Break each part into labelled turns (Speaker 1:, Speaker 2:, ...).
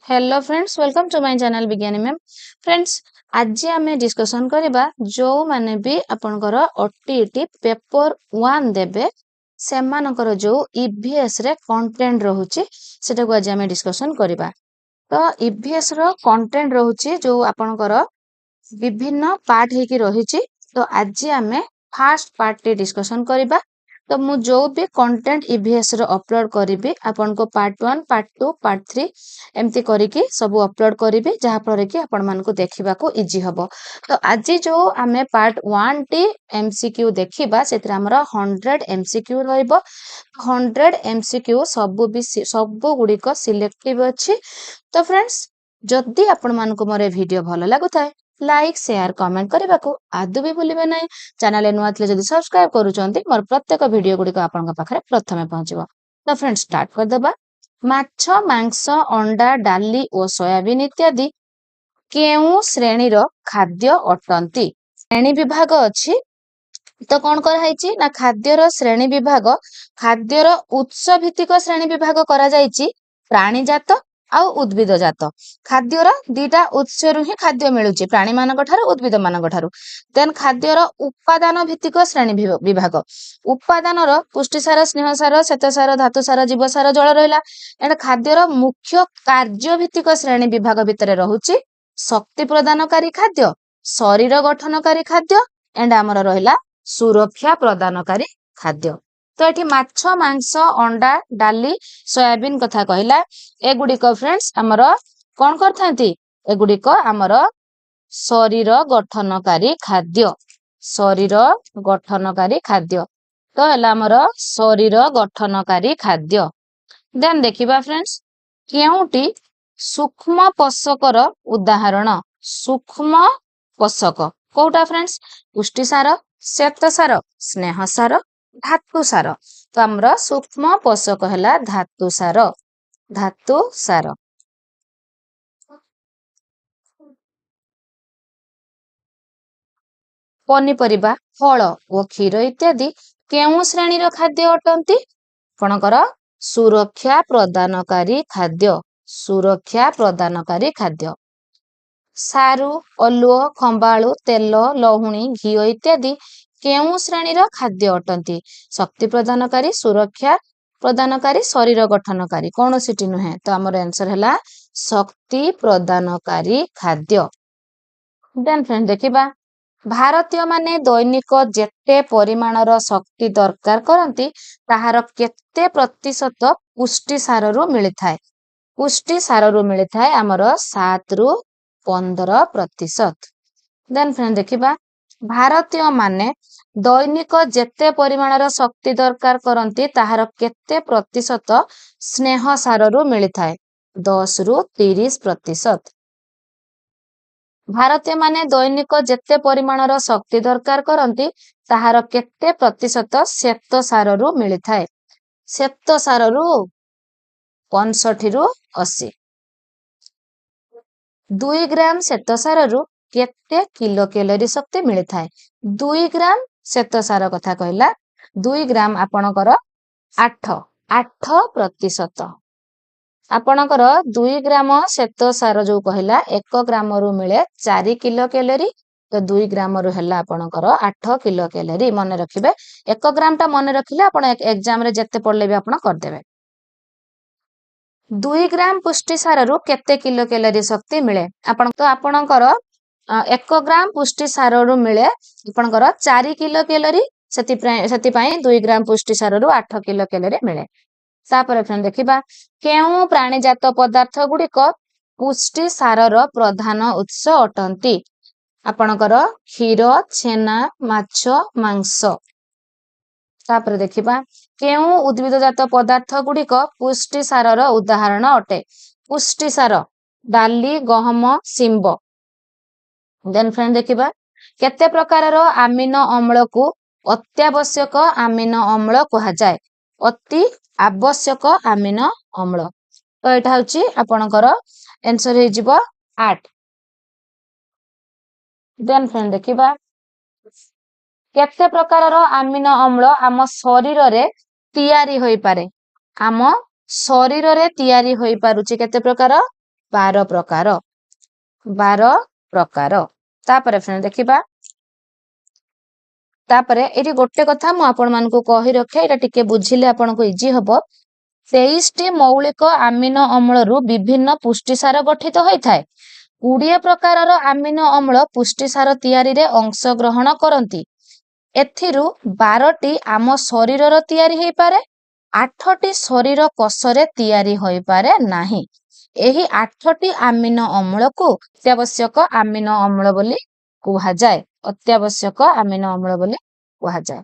Speaker 1: Hello friends, welcome to my channel Vigyani ma'am. Friends, आज आम discussion करबा जो माने भी आपनकर ओटीटी पेपर 1 देबे सेमानकर जो ईवीएस रे कंटेंट रहउची सेटा को आज आम डिस्कसन करबा। तो ईवीएस रो कंटेंट रहउची जो आपनकर विभिन्न पार्ट हे की रहिची। तो आज आम फर्स्ट पार्ट टे डिस्कसन करबा। तो मु जो भी कंटेंट ईवीएस रो अपलोड करिबी आपन को पार्ट 1 पार्ट 2 पार्ट 3 एमती करिकी सब अपलोड करिबी जहा पर कि आपन मान को देखिबा को इजी हबो। तो आज जो आमे पार्ट 1 टी एमसीक्यू देखिबा सेतरा हमरा 100 एमसीक्यू रहइबो। 100 एमसीक्यू सब गुडी को सिलेक्टिव अछि। तो फ्रेंड्स, जदि आपन मान को मोरे वीडियो भलो लागुथाय लाइक शेयर कमेंट करबा को आदु भी भूलिबे नै। चैनल ए नुआ थले जदि सब्सक्राइब करूचंती मोर प्रत्येक वीडियो गुडी को आपन पाखरे प्रथमे पहुंचबो। तो फ्रेंड्स, स्टार्ट कर देबा। माछ, मांस, अंडा, डाली और सोयाबीन इत्यादि केउ श्रेणी रो खाद्य अटंती। श्रेणी विभाग अछि। तो कौन कराई ना खाद्यर श्रेणी विभाग खाद्यर उत्स भित्तिक श्रेणी विभाग करा जायछि प्राणीजात आ उद्भिद जात। खाद्यर दीटा उत्स रु ही खाद्य मिलुछि प्राणी मानक ठारू उद्भिद मानक ठारू। देन खाद्यर उपादान भित्तिक श्रेणी विभाग उपादान रो पुष्टिसार, स्नेहसार, श्वेतसार, धातुसार, जीवसार, जल रहिला। एंड खाद्यर मुख्य कार्य भित्तिक श्रेणी विभाग भितरे रहुछि शक्ति प्रदानकारी खाद्य, शरीर गठनकारी खाद्य एंड आमर रहिला सुरक्षा प्रदानकारी खाद्य। तो एठी माछ, मांस, अंडा, डाली, सोयाबीन कथा कहला। एगुडी को फ्रेंड्स आमर कोन करथांती एगुडी को आमर शरीर गठनकारी खाद्य, शरीर गठनकारी खाद्य। तो हला आमर शरीर गठनकारी खाद्य। देन देखिबा फ्रेंड्स केउटी सूक्ष्म पोषकर उदाहरण। सूक्ष्म पोषक कोउटा फ्रेंड्स पुष्टिसार, श्वेतसार, स्नेहसार, धातुसार। तो हमरा सूक्ष्म पोषक हला धातुसार। धातुसार पनीपरिबा, फल और क्षीर इत्यादि केउ श्रेणी रो खाद्य अटंती कोनकर सुरक्षा प्रदानकारी खाद्य। सुरक्षा प्रदानकारी खाद्य। सारू, अलुओ, खंबाळु, तेल, लहुणी, घिओ इत्यादि केउ श्रेणी रो खाद्य अटंती शक्ति प्रदानकारी, सुरक्षा प्रदानकारी, शरीर गठनकारी कौन सिटी नुहे। तो हमर आंसर हला शक्ति प्रदानकारी खाद्य। देन फ्रेंड देखिबा भारतीय माने दैनिक जेते परिमाणर शक्ति दरकार करंती ताहार केते प्रतिशत पुष्टि सार रु मिली थाए। पुष्टि सार रु मिली थाए हमर 7 रु 15%। देन फ्रेंड देखिबा भारतीय माने दैनिक जेते परिमाणर शक्ति दरकार करंती ताहार केते प्रतिशत स्नेह सार रु मिली थाए 10 रु 30%। भारतीय माने दैनिक जेते परिमाणर शक्ति दरकार करंती ताहार केते प्रतिशत श्वेत सार रु मिली थाए। श्वेत सार रु 65 रु 80। 2 ग्राम श्वेत सार रु केते किलो कैलोरी शक्ति मिली थाए। 2 ग्राम श्वेत सार कथा कहला 2 ग्राम आपणकर 8%। आपणकर 2 ग्राम श्वेत सार जो कहला 1 ग्राम रु मिले 4 किलो कैलोरी। तो 2 ग्राम रु हला आपणकर 8 किलो कैलोरी मन रखिबे। 1 ग्राम ता मन रखिले आपण एग्जाम रे जत्ते पढले भी आपण कर देबे। 2 ग्राम पुष्टि सार रु केते किलो कैलोरी शक्ति मिले आपण। तो आपणकर 1 ग्राम पुष्टि सार रु मिले आपणकर 4 किलो कैलोरी। सेति पई 2 ग्राम पुष्टि सार रु 8 किलो कैलोरी मिले। तापर फ्रेंड देखिबा केउ प्राणीजात पदार्थ गुडी को पुष्टि सार रो प्रधान उत्स अटंती आपणकर क्षीर, छेना, माछ, मांस। तापर देखिबा केउ उद्भिदजात पदार्थ गुडी को पुष्टि सार रो उदाहरण अटे। पुष्टि सार डाली, गहम, सिंब। देन फ्रेंड देखिबा केते प्रकार रो अमीनो अम्ल को अत्यावश्यक अमीनो अम्ल कहा जाय। अति आवश्यक अमीनो अम्ल। तो एटा होची आपणकर आंसर हे जिवो 8। देन फ्रेंड देखिबा केते प्रकार रो अमीनो अम्ल आम शरीर रे तयारी होई पारे। आम शरीर रे तयारी होई पारुची केते प्रकार 12 ପ୍ରକାର 12 ପ୍ରକାର। ତାପରେ फ्रेंड ଦେଖିବା तापरे एटी गोटे कथा मु आपण मानकु कहि रखे एटा टिके बुझिले आपनको इजी हबो 23 टी मौलिक अमीनो अम्लरु विभिन्न पुष्टिसार गठित होइथाय 20 प्रकारर अमीनो अम्ल पुष्टिसार तयारी रे अंश ग्रहण करंती एथिरु 12 टी आम शरीरर तयारी हेइ पारे 8 टी शरीर कोषरे तयारी होई पारे नाही एही 8 टी अमीनो अम्ल को अत्यावश्यक अमीनो अम्ल बोली कुहा जाय अत्यावश्यक अमीनो अम्ल बोली कुहा जाय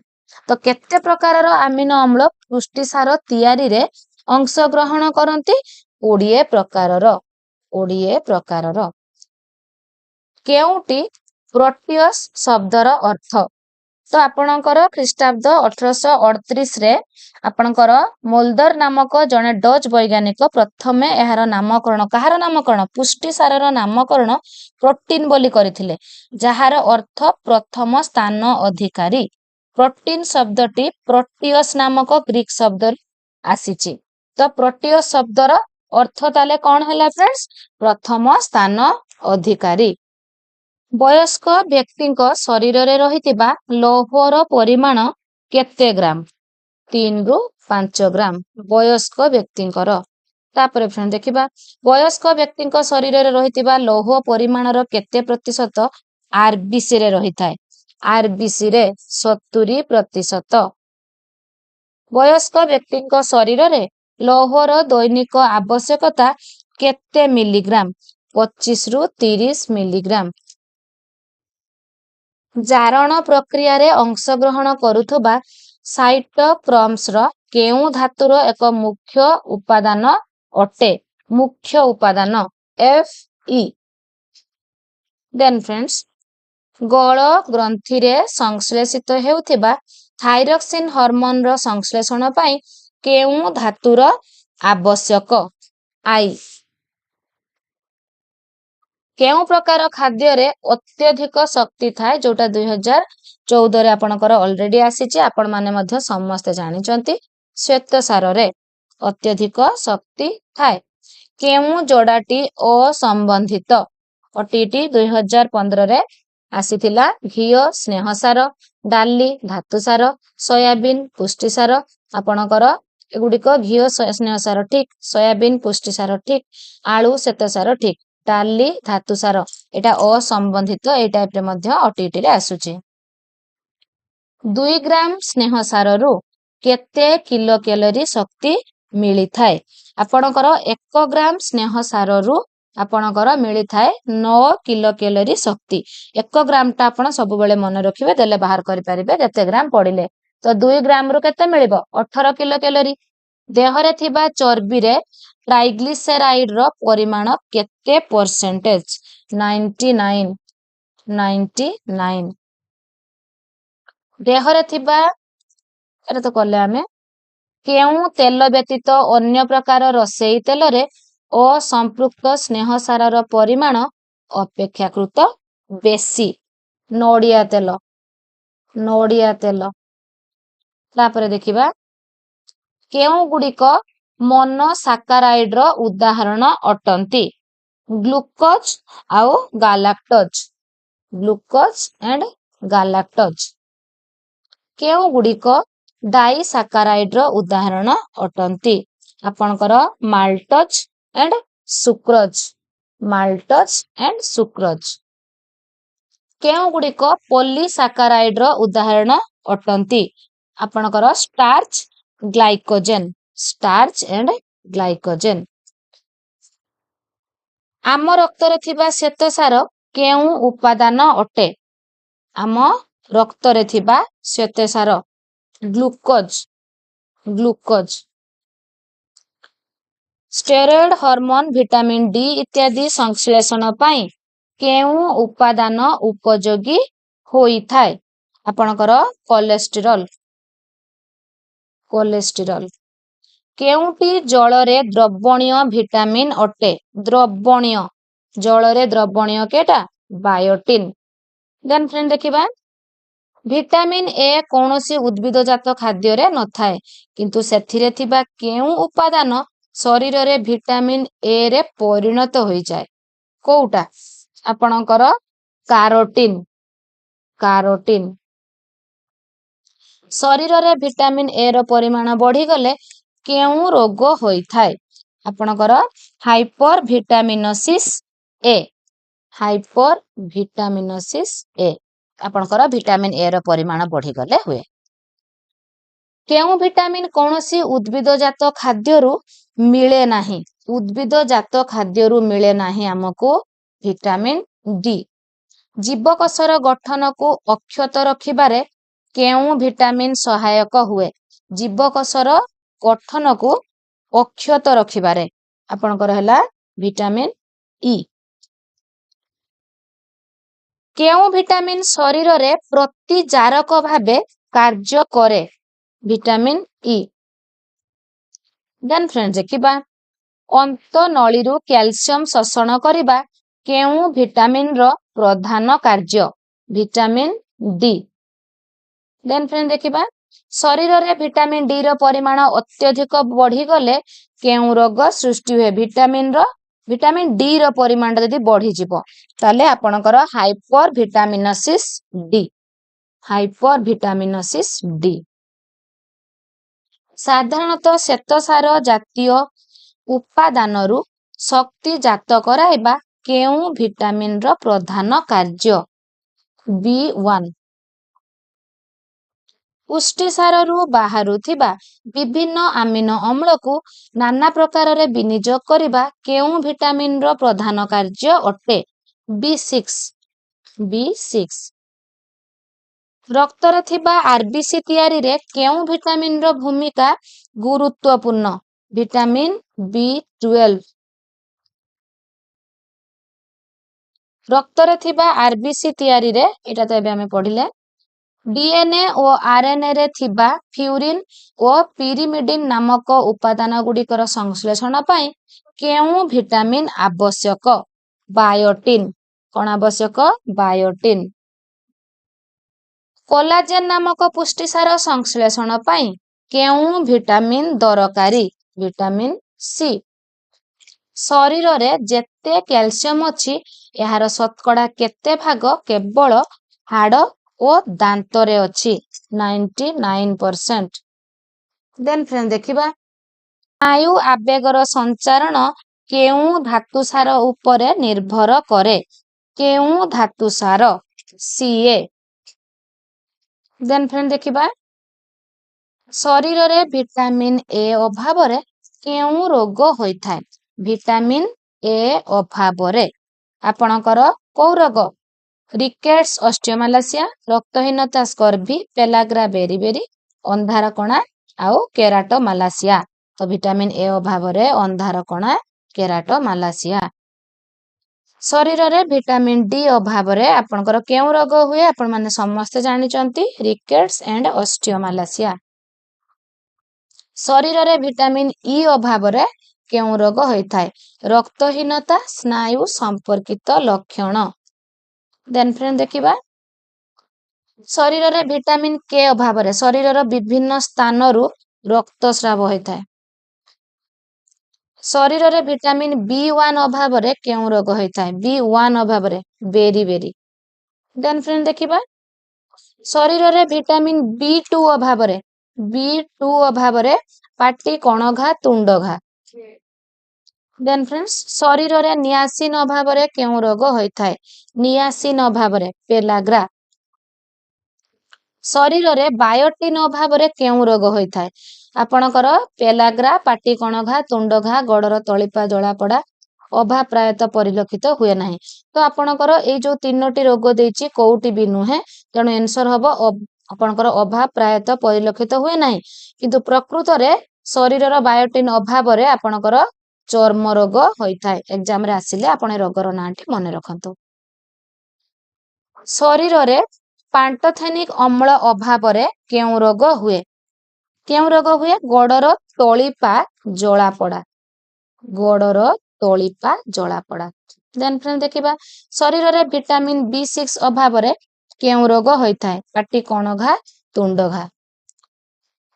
Speaker 1: तो केते प्रकारर अमीनो अम्ल पुष्टिसार तयारी रे अंश ग्रहण करंती 20 प्रकारर 20 प्रकारर केउटी प्रोटियस शब्दर अर्थ तो आपणकर ख्रीष्टाब्द 1838 रे आपणकर मोल्दर नामक जने डच वैज्ञानिक प्रथमे एहार नामकरण कहार नामकरण पुष्टिसारर नामकरण प्रोटीन बोली करथिले जहार अर्थ प्रथम स्थान अधिकारी प्रोटीन शब्दटी प्रोटियस नामक ग्रीक शब्द आसीची तो प्रोटियस शब्दर अर्थ ताले कोन हला फ्रेंड्स प्रथम स्थान अधिकारी वयस्क व्यक्तिଙ୍କ शरीर रे रहितिबा लौहर परिमाण केते ग्राम 3 रु 5 ग्राम वयस्क व्यक्तिଙ୍କର तापरे फ्रेंड देखिबा वयस्क व्यक्तिଙ୍କ शरीर रे रहितिबा लौह परिमाणर केते प्रतिशत आरबीसी रे रहिथाय आरबीसी रे 70% वयस्क व्यक्तिଙ୍କ शरीर रे लौहर दैनिक आवश्यकता केते मिलीग्राम 25 रु 30 मिलीग्राम जारण प्रक्रिया रे अंश ग्रहण करुथबा साइटोक्रोम्स रो केउ धातुर एक मुख्य उपादान अटे मुख्य उपादान Fe देन फ्रेंड्स गळ ग्रंथि रे संश्लेषित हेउथिबा थायरोक्सिन हार्मोन रो संश्लेषण पई केउ धातुर आवश्यक आई केउ प्रकार खाद्य रे अत्यधिक शक्ति थाए जोटा 2014 रे आपनकर ऑलरेडी आसीची आपण माने मध्य समस्त जानिचंती श्वेत सार रे अत्यधिक शक्ति थाए केउ जोडाटी असंबंधित अटीटी 2015 रे आसीथिला घियो स्नेह सार डाली धातु सार सोयाबीन पुष्टि सार आपनकर एगुडिक घियो स्नेह सार ठीक सोयाबीन पुष्टि सार ठीक आलू श्वेत सार ठीक डाली धातु सार एटा असंबंधित ए टाइप रे मध्य अटीटी रे आसुची 2 ग्राम स्नेह सार रु केते किलो कैलोरी शक्ति मिली थाए आपणकर 1 ग्राम स्नेह सार रु आपणकर मिली थाए 9 किलो कैलोरी शक्ति 1 ग्राम ता आपण सब बेले मन रखिबे देले बाहर करि परिबे केते ग्राम पडिले तो 2 ग्राम रु केते मिलिबो 18 किलो कैलोरी देहरे थिबा चर्बी रे ट्राइग्लिसराइड रो परिमाण केते परसेंटेज 99 देहरे थिबा एटा तो कले आमे केउ तेल व्यतीत अन्य प्रकार रसेई तेल रे असंपृक्त स्नेह सारर परिमाण अपेक्षाकृत बेसी नोडिया तेल तापरे देखिबा केउ गुडिक मोनोसाकाराइड रो उदाहरण अटंती ग्लूकोज आउ गालाक्टोज केउ गुडिक डाइसाकाराइड रो उदाहरण अटंती आपनकर माल्टोज एंड सुक्रोज केउ गुडिक पॉलीसाकाराइड रो उदाहरण अटंती आपनकर स्टार्च एंड ग्लाइकोजेन आम रक्त रे थिबा श्वेतसार केउ उपादान अटे आम रक्त रे थिबा श्वेतसार glucose steroid hormone vitamin D इत्यादि संश्लेषण पई केउ उपादान उपयोगी होई थाए आपनकर कोलेस्टेरॉल केउटी जल रे द्रवणीय विटामिन अटे द्रवणीय जल रे द्रवणीय केटा बायोटिन देन फ्रेंड देखिबा विटामिन ए कोनोसी उद्भिदजात खाद्य रे न थाए किंतु सेथिरे थिबा केउ उपादान शरीर रे विटामिन ए रे परिणत हो जाए कोउटा आपणकर कारोटिन कारोटिन शरीर रे विटामिन ए रो परिमाण बढ़ी गले केउ रोग होई थाए आपणकर हाइपर विटामिनोसिस ए हाइपर विटामिनोसिस ए आपणकर विटामिन ए रो परिमाण बढ़ी गले हुए केउ विटामिन कोनोसी उद्भिद जात खाद्यरु मिले नाही उद्भिद जात खाद्यरु मिले नाही हमको विटामिन डी जीवकोशर गठन को अक्षत रखिबारे केउ विटामिन सहायक हुए जीवकोशर गठन को अक्षत रखिबारे आपणकर हला विटामिन ई केउ विटामिन शरीर रे प्रतिजारक भाबे कार्य करे विटामिन ई देन फ्रेंड्स देखिबा अंत नळीरु कैल्शियम शोषण करिबा केउ विटामिन रो प्रधान कार्य विटामिन डी देन फ्रेंड्स देखिबा शरीर रे विटामिन डी रो परिमाण अत्यधिक बढ़ी गले केउ रोग सृष्टि हुए विटामिन डी रो परिमाण यदि बढ़ी जिवो ताले आपणकर हाइपर विटामिनोसिस डी साधारणतः श्वेतसार जातीय उपादानरु शक्ति जात कराइबा केउ विटामिन रो प्रधान कार्य B1 पुष्टिसाररु बाहरुथिबा विभिन्न अमीनो अम्ल को नाना प्रकार रे विनियोग करिबा केउ विटामिन रो प्रधान कार्य अटे B6 रक्त रे थिबा आरबीसी तयारी रे केउ विटामिन रो भूमिका गुरुत्वपूर्ण विटामिन B12 रक्त रे थिबा आरबीसी तयारी रे एटा तो एबे हमें पढिले डीएनए और आरएनए रे थिबा फ्यूरिन और पिरिमिडिन नामक उपादान गुड़िकर संश्लेषण पाई केउ विटामिन आवश्यक बायोटिन कौन आवश्यक बायोटिन कोलाजेन नामक पुष्टिसार संश्लेषण पाई केउ विटामिन दरकारी विटामिन सी शरीर रे जेते कैल्शियम अछि यार शतकड़ा केते भाग केवल हाड़ और दांत रे अछि 99%। देन फ्रेंड देखिबा स्नायु आवेगर संचारण केउ धातुसार उपरे निर्भर करे केउ धातुसार सीए देन फ्रेंड देखिबा शरीर रे विटामिन ए अभाव रे केउ रोग होई थाए विटामिन ए अभाव रे आपणकर को रोग रिकेट्स ऑस्टियोमालासिया रक्तहीनता स्कर्वी पेलाग्रा बेरीबेरी अंधार कणा आउ केराटोमालासिया तो विटामिन ए अभाव रे अंधार कणा केराटोमालासिया शरीर रे विटामिन डी अभाव रे आपणकर केउ रोग हुए आपण माने समस्त जानि चंती रिकेट्स एंड ऑस्टियोमालासिया शरीर रे विटामिन ई अभाव रे केउ रोग होई थाए रक्तहीनता स्नायु संपर्कित लक्षण देन फ्रेंड देखिबा शरीर रे विटामिन के अभाव रे शरीर रो विभिन्न स्थान रु रक्तस्राव होई थाए शरीर रे विटामिन B1 अभाव रे केउ रोग होई थाए B1 अभाव रे बेरी देन फ्रेंड देखिबा शरीर रे विटामिन B2 अभाव रे B2 अभाव रे पाटी कणघा तुंडघा देन फ्रेंड्स शरीर रे नियासिन अभाव रे केउ रोग होई थाए नियासिन अभाव रे पेलाग्रा शरीर रे बायोटिन अभाव रे केउ रोग होई थाए आपणकर पेलाग्रा पाटी कणघा तुंडघा गड़र तलिपा जला पड़ा अभाव प्रायतः परिलक्षित हुए नाही तो आपणकर ए जो तीनोटी रोग देछि कोउटी भी नुहे तेणु आंसर हबो आपणकर अभाव प्रायतः परिलक्षित हुए नाही किंतु प्रकृत रे शरीर रो बायोटिन अभाव रे आपणकर चर्म रोग होई थाए एग्जाम रे आसिले आपण रोगर नांटी मने रखंतु शरीर रे पांटोथेनिक अम्ल अभाव रे केउ रोग हुए गोड़र तलिपा जला पड़ा गोड़र तलिपा जला पड़ा देन फ्रेंड देखिबा शरीर रे विटामिन B6 अभाव रे केउ रोग होई थाए पाटी कणघा तुंडघा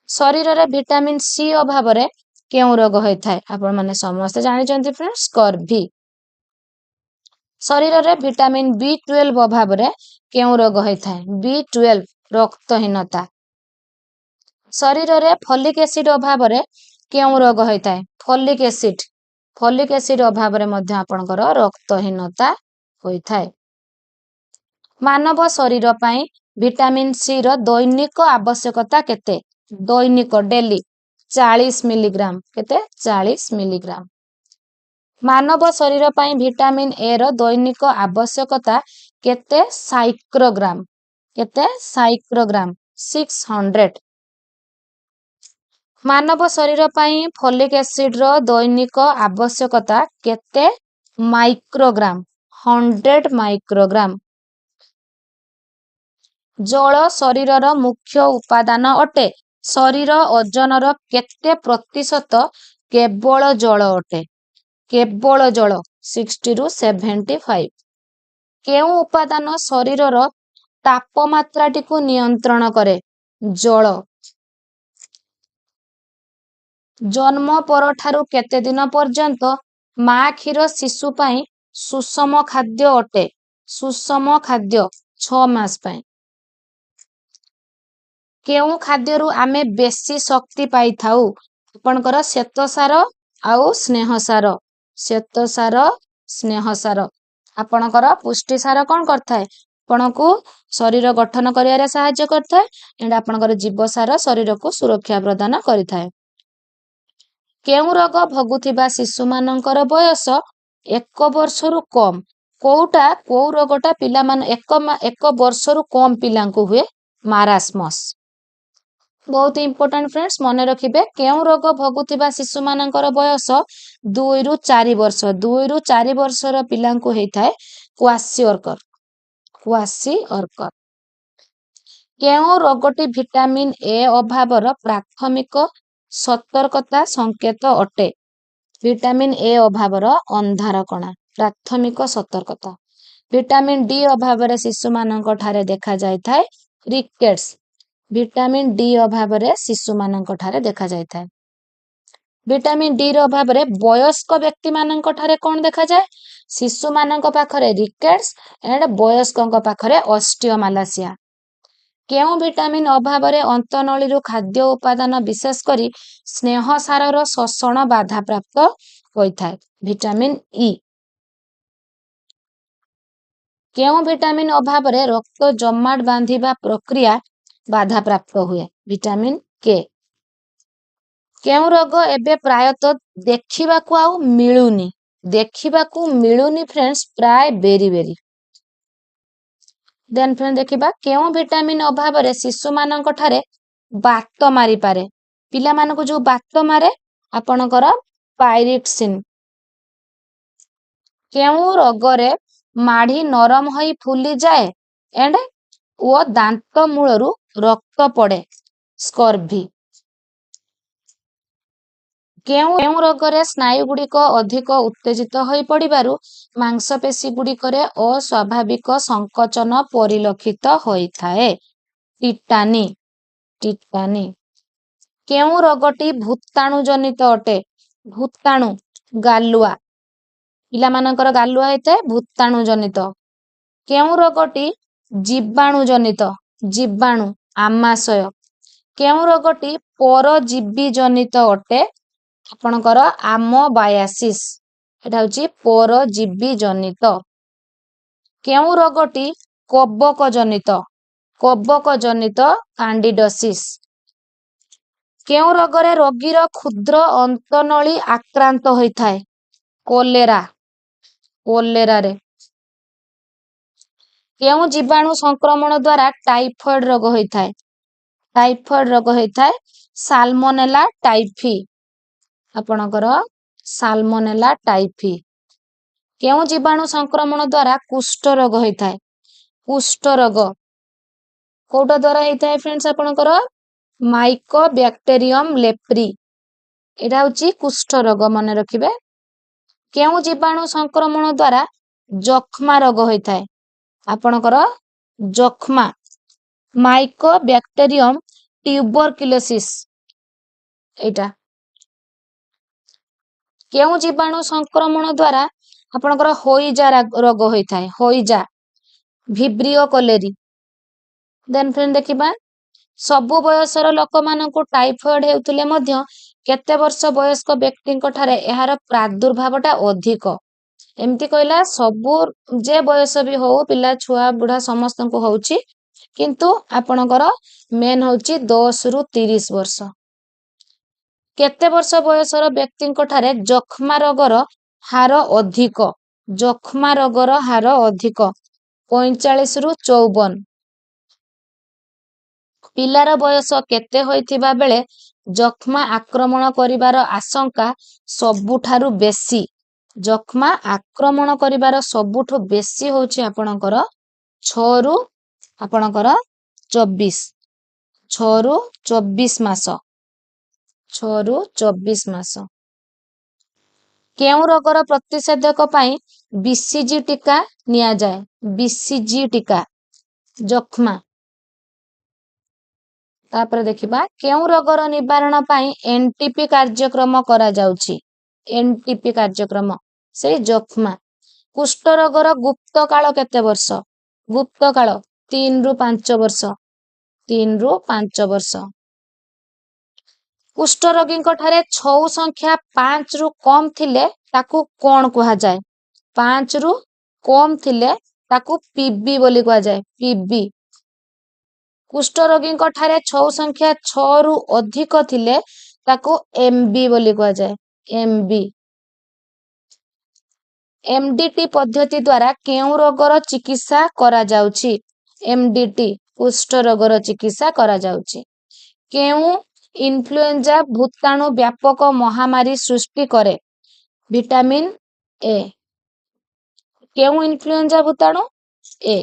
Speaker 1: शरीर रे विटामिन सी अभाव रे केउ रोग होता है आपण माने समस्त जानिचंती फ्रेंड्स स्कर्वी शरीर रे विटामिन B12 अभाव रे केउ रोग होता है B12 रक्तहीनता शरीर रे फॉलिक एसिड अभाव रे केउ रोग होता है फॉलिक एसिड अभाव रे मध्य आपनकर रक्तहीनता होता है मानव शरीर पई विटामिन सी रो दैनिक आवश्यकता केते दैनिक डेली 40 मिलीग्राम केते 40 मिलीग्राम मानव शरीर पई विटामिन ए रो दैनिक आवश्यकता केते साइक्रोग्राम 600 मानव शरीर पई फॉलिक एसिड रो दैनिक आवश्यकता केते माइक्रोग्राम 100 माइक्रोग्राम जल शरीर रो मुख्य उपादान अटे शरीर ओजन रो केते प्रतिशत केवल जल अटे केवल जल 60 रु 75 केउ उपादान शरीर रो तापमात्रा टिकु नियंत्रण करे जल जन्म परठारु केते दिन पर्यंत मा क्षीर शिशु पई सुषम खाद्य अटे सुषम खाद्य 6 मास पई केउ खाद्यरु आमे बेसी शक्ति पाई थाउ आपनकर श्वेतसार आउ स्नेहसार आपनकर पुष्टिसार कोन करथाय आपनकु शरीर गठन करियारे सहाय्य करथाय एंड आपनकर जीवसार शरीर को सुरक्षा प्रदान करिथाय केउ रोग भगुथिबा शिशु मानकर बयस 1 वर्षरु कम कोउटा को रोगटा पिला मान 1 वर्षरु कम पिलांकु हुए मारास्मस बहुत इंपोर्टेंट फ्रेंड्स मन रखिबे केउ रोग भगुथिबा शिशु मानकर बयस 2 रु 4 वर्षर पिलांकु हेइथाय क्वासिअर्कर केउ रोगटी विटामिन ए अभावर प्राथमिक सतर्कता संकेत अटे विटामिन ए अभावर अंधार कणा प्राथमिक सतर्कता विटामिन डी अभावर शिशु मानक ठारे देखा जाय थाय रिकेट्स विटामिन डी अभाव रे शिशु मानक ठारे देखा जाय थाय विटामिन डी रो अभाव रे वयस्क व्यक्ति मानक ठारे कोन देखा जाय शिशु मानक पाखरे रिकेट्स एंड वयस्कक पाखरे ऑस्टियोमालासिया केउ विटामिन अभाव रे अंतनळी रु खाद्य उपादान विशेष करी स्नेह सार रो शोषण बाधा प्राप्त होय थाय विटामिन ई केउ विटामिन अभाव रे रक्त जमाट बांधिबा प्रक्रिया बाधा प्राप्त हुए विटामिन के केउ रोग एबे प्रायत देखिबाकू आउ मिलुनी फ्रेंड्स प्राय बेरी देन फ्रेंड देखिबा केउ विटामिन अभाव रे शिशु मानक ठारे बात मारी पारे पिला मानक जो बात मारे आपनकर पायरिक्सिन केउ रोग रे माढ़ी नरम होई फुली जाए एंड वो दांत मूलरू रक्त पड़े स्कर्वी केउ रोग रे स्नायु गुड़िक अधिक उत्तेजित होई पड़िबारु मांसपेशी गुड़िकरे अस्वाभाविक संकोचन परिलक्षित होई थाए टिटानी केउ रोगटी भूताणु जनित अटे भूताणु गालुआ पिला मानकर गालुआ हेते भूताणु जनित केउ रोगटी जीवाणु जनित जीवाणु आमाशय केउ रोगटी परजीवी जनित अटे आपनकर आमोबायासिस एटा होची परजीवी जनित केउ रोगटी कबक जनित कैंडिडोसिस केउ रोगरे रोगीर क्षुद्र अंतनळी आक्रांत होइथाय कोलेरा रे केउ जीवाणु संक्रमण द्वारा टाइफॉइड रोग होइथाय साल्मोनेला टाइफी आपनकर साल्मोनेला टाइफी केउ जीवाणु संक्रमण द्वारा कुष्ठ रोग होइथाय कुष्ठ रोग कोटा द्वारा होइथाय फ्रेंड्स आपनकर माइकोबैक्टीरियम लेप्री एटा होची कुष्ठ रोग मन रखिबे केउ जीवाणु संक्रमण द्वारा जख्मा रोग होइथाय आपनकर जख्मा माइकोबैक्टीरियम ट्यूबरक्युलोसिस एटा केउ जीवाणु संक्रमण द्वारा आपणकर होइजा रोग होइथाय होइजा भिब्रियो कोलेरी देन फ्रेंड देखिबा सबु बयसर लोक मानकु टाइफॉइड हेउतले मध्य केते वर्ष वयस्क व्यक्तिंक ठारे एहार प्रादुर्भावटा अधिक एमती कहला सबु जे बयस भी हो पिला छुआ बुढ़ा समस्त को होउची किंतु आपणकर मेन होउची 10 रु 30 वर्ष केते वर्ष बयसर व्यक्तिंक ठारे जखमा रोगर हार अधिक जखमा रोगर हार अधिक 45 रु 54 पिलार बयस केते होइथिबा बेले जखमा आक्रमण करिवार आशंका सबुठारु बेसी जखमा आक्रमण करिवार सबुठु बेसी होउची आपणकर 6 रु आपणकर 24 6 रु 24 मास 6 रु 24 मास केउ रोगर प्रतिषेधक पई बीसीजी टीका निया जाय बीसीजी टीका जखमा तापर देखिबा केउ रोगर निवारण पई एनटीपी कार्यक्रम करा जाउची एनटीपी कार्यक्रम से जखमा कुष्ठ रोगर गुप्त काल केते वर्ष गुप्त काल 3 रु 5 वर्ष 3 रु 5 वर्ष कुष्ठ रोगी ठारे छौ संख्या 5 रु कम थिले ताकू कोन कुहा जाय 5 रु कम थिले ताकू पीबी बोली कुहा जाय पीबी कुष्ठ रोगी ठारे छौ संख्या 6 रु अधिक थिले ताकू एमबी बोली कुहा जाय एमबी एमडीटी पद्धति द्वारा केउ रोगर चिकित्सा करा जाउची एमडीटी कुष्ठ रोगर चिकित्सा करा जाउची केउ इन्फ्लुएंजा भूताणु व्यापक महामारी सृष्टि करे विटामिन ए केउ इन्फ्लुएंजा भूताणु ए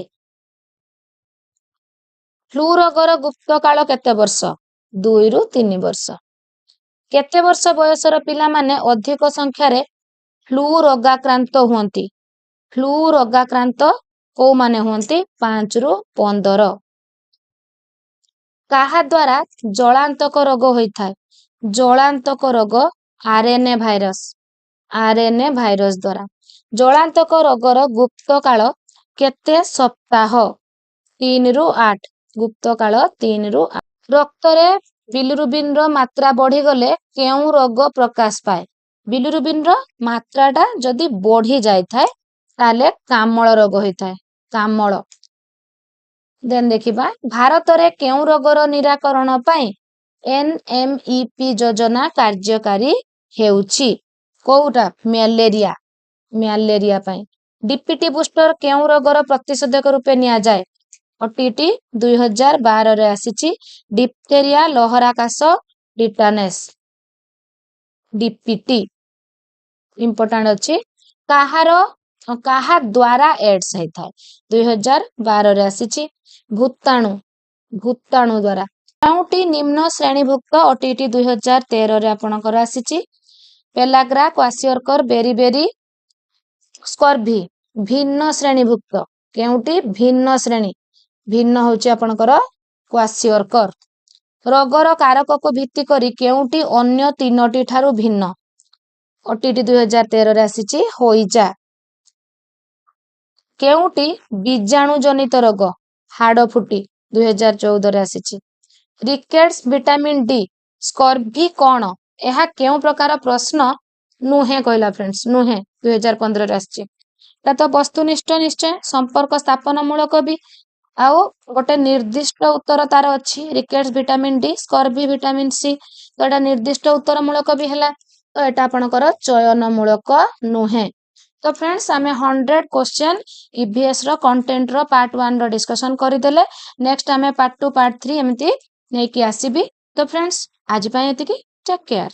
Speaker 1: फ्लू रोगर गुप्त काल केते वर्ष 2 रु 3 वर्ष केते वर्ष बयसर पिला माने अधिक संख्या रे फ्लू रोगाक्रांत हुंती फ्लू रोगाक्रांत को माने हुंती 5 रु 15 काहा द्वारा जलांतक रोग होइथाय जलांतक रोग आरएनए भाइरस द्वारा जलांतक रोगर गुप्त काल केते सप्ताह 3 रु 8 गुप्त काल 3 रु 8 रक्त रे बिलिरुबिन रो मात्रा बढ़ी गले केउ रोग प्रकाश पाए बिलिरुबिन रो मात्राटा जदि बढ़ी जाय थाए ताले कामल रोग होइथाय कामल देन देखिबा भारत रे केउ रोगर निराकरण पई एनएमईपी योजना कार्यकारी हेउची कोउटा मलेरिया पई डीपीटी बूस्टर केउ रोगर प्रतिषेधक रूपे निया जाय ओटीटी 2012 रे आसीची डिप्थेरिया लहराकाश टिटानस डीपीटी इंपोर्टेंट अछि काहा द्वारा एड्स हेथाय 2012 रे आसीची भूताणु द्वारा केउटी निम्न श्रेणीभुक्त ओटीटी 2013 रे आपणकर आसीची पेलाग्रा क्वासियरकर बेरीबेरी स्कर्भी भिन्न श्रेणीभुक्त केउटी भिन्न श्रेणी भिन्न होची आपणकर क्वासियरकर रोगर कारक को भित्ति करी केउटी अन्य तीनोटी ठारू भिन्न ओटीटी 2013 रे आसीची होइजा केउटी बीजाणु जनित रोग हाड़ फुटी 2014 रे आसीची रिकेट्स विटामिन डी स्कर्भी कोन एहा केउ प्रकार प्रश्न नुहे कहला फ्रेंड्स नुहे 2015 रे आसीची ता तो वस्तुनिष्ठ निश्चय संपर्क स्थापन मूलक भी आउ गोटे निर्दिष्ट उत्तर तार अछि rickets vitamin D scurvy vitamin C तो एटा निर्दिष्ट उत्तर मूलक भी हला तो एटा आपनकर चयन मूलक नुहे तो फ्रेंड्स आमे 100 क्वेश्चन ईवीएस रो कंटेंट रो पार्ट 1 रो डिस्कशन करि देले नेक्स्ट आमे पार्ट 2 पार्ट 3 एमती नै कि आसीबी तो फ्रेंड्स आज पय एतिकी टेक केयर।